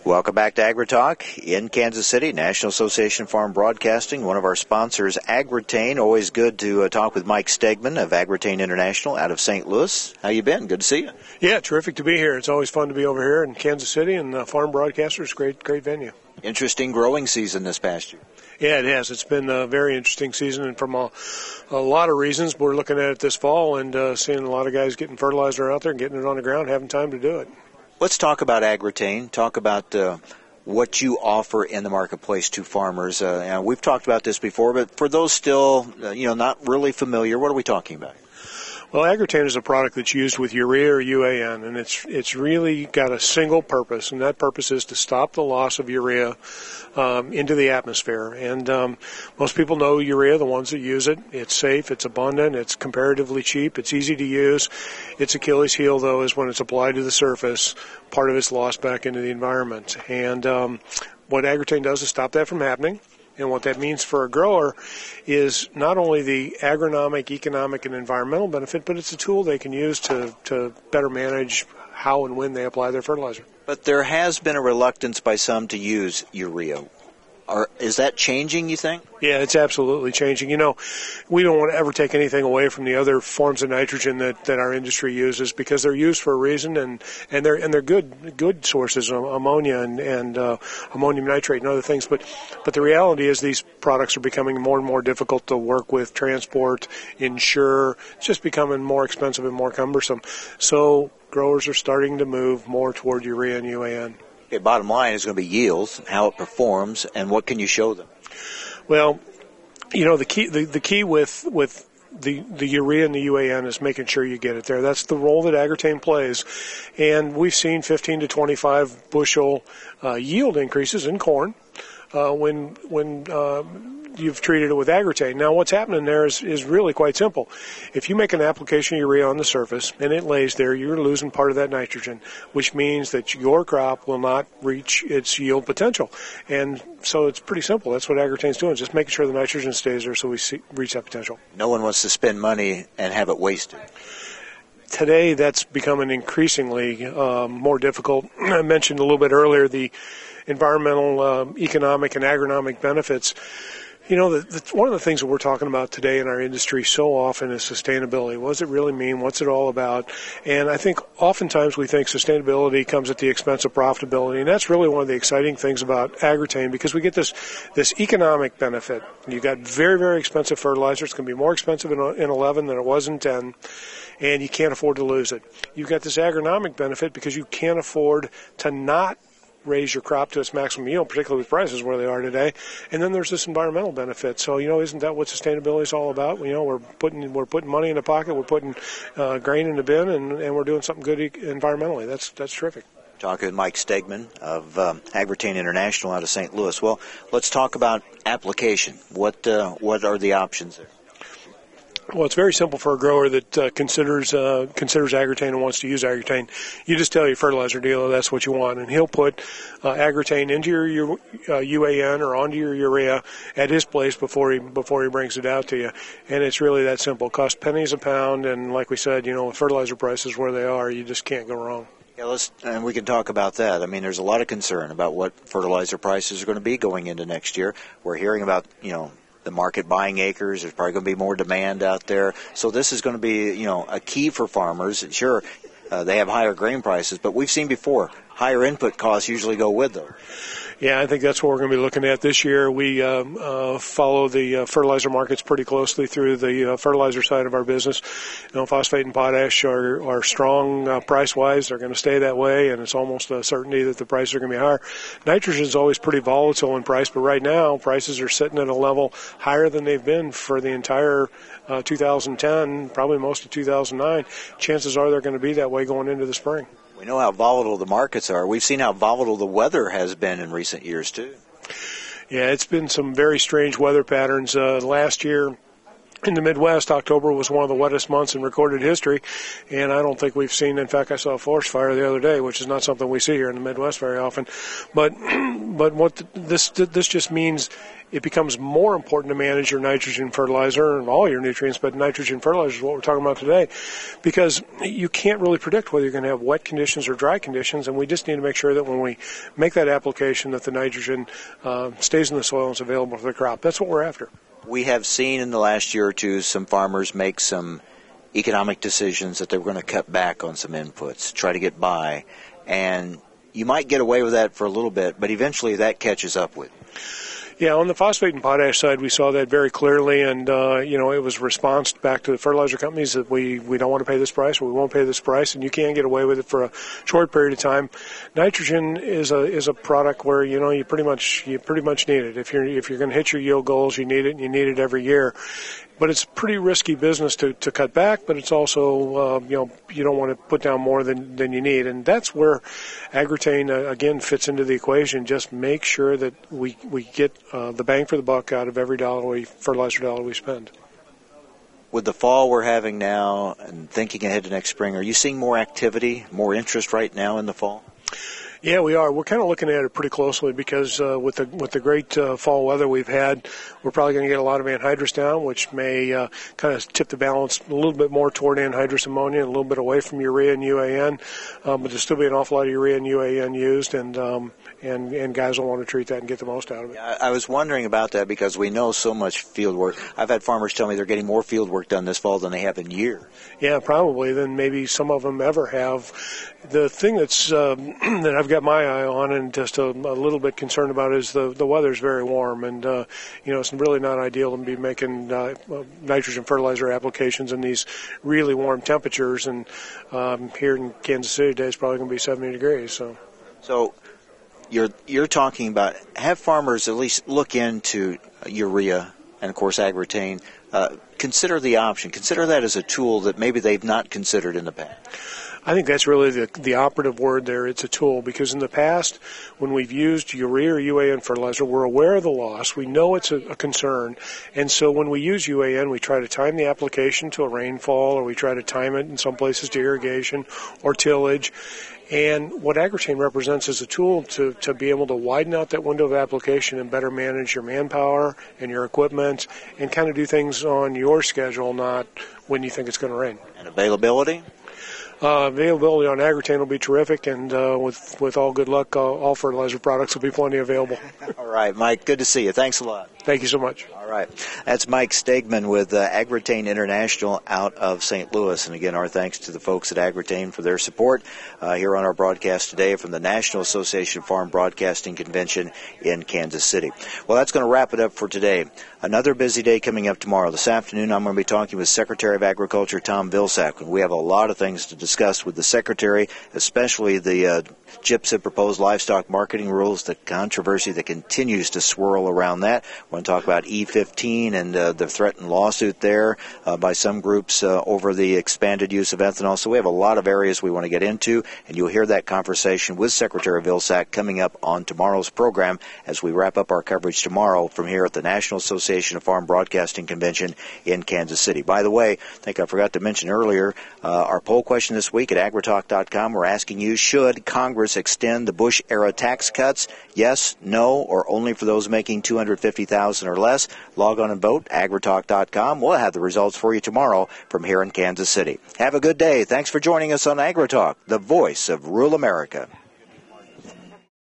Welcome back to AgriTalk in Kansas City, National Association of Farm Broadcasting. One of our sponsors, AGROTAIN. Always good to talk with Mike Stegmann of AGROTAIN International out of St. Louis. How you been? Good to see you. Yeah, terrific to be here. It's always fun to be over here in Kansas City, and Farm Broadcasters, great venue. Interesting growing season this past year. Yeah, it has. It's been a very interesting season, and from a lot of reasons. We're looking at it this fall and seeing a lot of guys getting fertilizer out there and getting it on the ground, having time to do it. Let's talk about AGROTAIN. Talk about what you offer in the marketplace to farmers. We've talked about this before, but for those still, not really familiar, what are we talking about? Well, AGROTAIN is a product that's used with urea or UAN, and it's really got a single purpose, and that purpose is to stop the loss of urea into the atmosphere. And most people know urea, the ones that use it. It's safe, it's abundant, it's comparatively cheap, it's easy to use. Its Achilles heel, though, is when it's applied to the surface, part of it's lost back into the environment. And what AGROTAIN does is stop that from happening. And what that means for a grower is not only the agronomic, economic, and environmental benefit, but it's a tool they can use to better manage how and when they apply their fertilizer. But there has been a reluctance by some to use urea. Is that changing, you think? Yeah, it's absolutely changing. We don't want to ever take anything away from the other forms of nitrogen that our industry uses, because they're used for a reason, and they're good sources of ammonia and ammonium nitrate and other things. But the reality is these products are becoming more and more difficult to work with, transport, insure. It's just becoming more expensive and more cumbersome. So growers are starting to move more toward urea and UAN. Okay, bottom line is going to be yields, how it performs, and what can you show them? Well, the key with the urea and the UAN is making sure you get it there. That's the role that AGROTAIN plays, and we've seen 15 to 25 bushel yield increases in corn when you've treated it with AGROTAIN. Now, what's happening there is really quite simple. If you make an application of urea on the surface and it lays there, you're losing part of that nitrogen, which means that your crop will not reach its yield potential. And so it's pretty simple. That's what AGROTAIN's doing, just making sure the nitrogen stays there so we reach that potential. No one wants to spend money and have it wasted. Today, that's becoming increasingly more difficult. I mentioned a little bit earlier the environmental, economic, and agronomic benefits. One of the things that we're talking about today in our industry so often is sustainability. What does it really mean? What's it all about? And I think oftentimes we think sustainability comes at the expense of profitability, and that's really one of the exciting things about AGROTAIN, because we get this economic benefit. You've got very, very expensive fertilizer. It's going to be more expensive in 11 than it was in 10, and you can't afford to lose it. You've got this agronomic benefit because you can't afford to not raise your crop to its maximum yield, particularly with prices where they are today. And then there's this environmental benefit. So, isn't that what sustainability is all about? We're putting money in the pocket, we're putting grain in the bin, and we're doing something good environmentally. That's terrific. Talking with Mike Stegmann of AGROTAIN International out of St. Louis. Well, let's talk about application. What are the options there? Well, it's very simple for a grower that considers AGROTAIN and wants to use AGROTAIN. You just tell your fertilizer dealer that's what you want, and he'll put AGROTAIN into your UAN or onto your urea at his place before he brings it out to you. And it's really that simple. It costs pennies a pound, and like we said, with fertilizer prices where they are, you just can't go wrong. Yeah, and we can talk about that. I mean, there's a lot of concern about what fertilizer prices are going to be going into next year. We're hearing about, the market buying acres. There's probably going to be more demand out there. So this is going to be, a key for farmers. Sure, they have higher grain prices, but we've seen before, higher input costs usually go with them. Yeah, I think that's what we're going to be looking at this year. We follow the fertilizer markets pretty closely through the fertilizer side of our business. Phosphate and potash are strong price-wise. They're going to stay that way, and it's almost a certainty that the prices are going to be higher. Nitrogen is always pretty volatile in price, but right now prices are sitting at a level higher than they've been for the entire 2010, probably most of 2009. Chances are they're going to be that way going into the spring. We know how volatile the markets are. We've seen how volatile the weather has been in recent years, too. Yeah, it's been some very strange weather patterns. Last year, In the Midwest, October was one of the wettest months in recorded history, and I don't think we've seen. In fact, I saw a forest fire the other day, which is not something we see here in the Midwest very often. But what this just means, it becomes more important to manage your nitrogen fertilizer and all your nutrients, but nitrogen fertilizer is what we're talking about today, because you can't really predict whether you're going to have wet conditions or dry conditions, and we just need to make sure that when we make that application that the nitrogen stays in the soil and is available for the crop. That's what we're after. We have seen in the last year or two some farmers make some economic decisions that they were going to cut back on some inputs, try to get by, and you might get away with that for a little bit, but eventually that catches up with you. Yeah, on the phosphate and potash side, we saw that very clearly, and it was response back to the fertilizer companies that we don't want to pay this price, or we won't pay this price, and you can't get away with it for a short period of time. Nitrogen is a product where you pretty much need it. If you're going to hit your yield goals, you need it, and you need it every year. But it's pretty risky business to cut back, but it's also, you don't want to put down more than you need. And that's where AGROTAIN, again, fits into the equation. Just make sure that we get the bang for the buck out of every fertilizer dollar we spend. With the fall we're having now and thinking ahead to next spring, are you seeing more activity, more interest right now in the fall? Yeah, we are. We're kind of looking at it pretty closely because with the great fall weather we've had, we're probably going to get a lot of anhydrous down, which may kind of tip the balance a little bit more toward anhydrous ammonia and a little bit away from urea and UAN. But there'll still be an awful lot of urea and UAN used, and guys will want to treat that and get the most out of it. I was wondering about that because we know so much field work. I've had farmers tell me they're getting more field work done this fall than they have in years. Yeah, probably than maybe some of them ever have. The thing that's that I've got my eye on and just a little bit concerned about is the weather's very warm, and it's really not ideal to be making nitrogen fertilizer applications in these really warm temperatures. And here in Kansas City today, it's probably going to be 70 degrees. So you're talking about have farmers at least look into urea and of course AGROTAIN. Consider the option. Consider that as a tool that maybe they've not considered in the past. I think that's really the operative word there. It's a tool, because in the past, when we've used urea or UAN fertilizer, we're aware of the loss. We know it's a concern. And so when we use UAN, we try to time the application to a rainfall, or we try to time it in some places to irrigation or tillage. And what AGROTAIN represents is a tool to be able to widen out that window of application and better manage your manpower and your equipment and kind of do things on your schedule, not when you think it's going to rain. And availability? Availability on AGROTAIN will be terrific, and with all good luck, all fertilizer products will be plenty available. All right, Mike, good to see you. Thanks a lot. Thank you so much. All right. That's Mike Stegmann with AGROTAIN International out of St. Louis. And again, our thanks to the folks at AGROTAIN for their support here on our broadcast today from the National Association of Farm Broadcasting Convention in Kansas City. Well, that's going to wrap it up for today. Another busy day coming up tomorrow. This afternoon, I'm going to be talking with Secretary of Agriculture Tom Vilsack. We have a lot of things to discuss with the Secretary, especially the GIPSA proposed livestock marketing rules, the controversy that continues to swirl around that. I want to talk about E15 and the threatened lawsuit there by some groups over the expanded use of ethanol. So we have a lot of areas we want to get into, and you'll hear that conversation with Secretary Vilsack coming up on tomorrow's program as we wrap up our coverage tomorrow from here at the National Association of Farm Broadcasting Convention in Kansas City. By the way, I think I forgot to mention earlier, our poll question this week at agrotalk.com, we're asking you, should Congress extend the Bush-era tax cuts? Yes, no, or only for those making $250,000 or less? Log on and vote, agrotalk.com. We'll have the results for you tomorrow from here in Kansas City. Have a good day. Thanks for joining us on AgriTalk, the voice of rural America.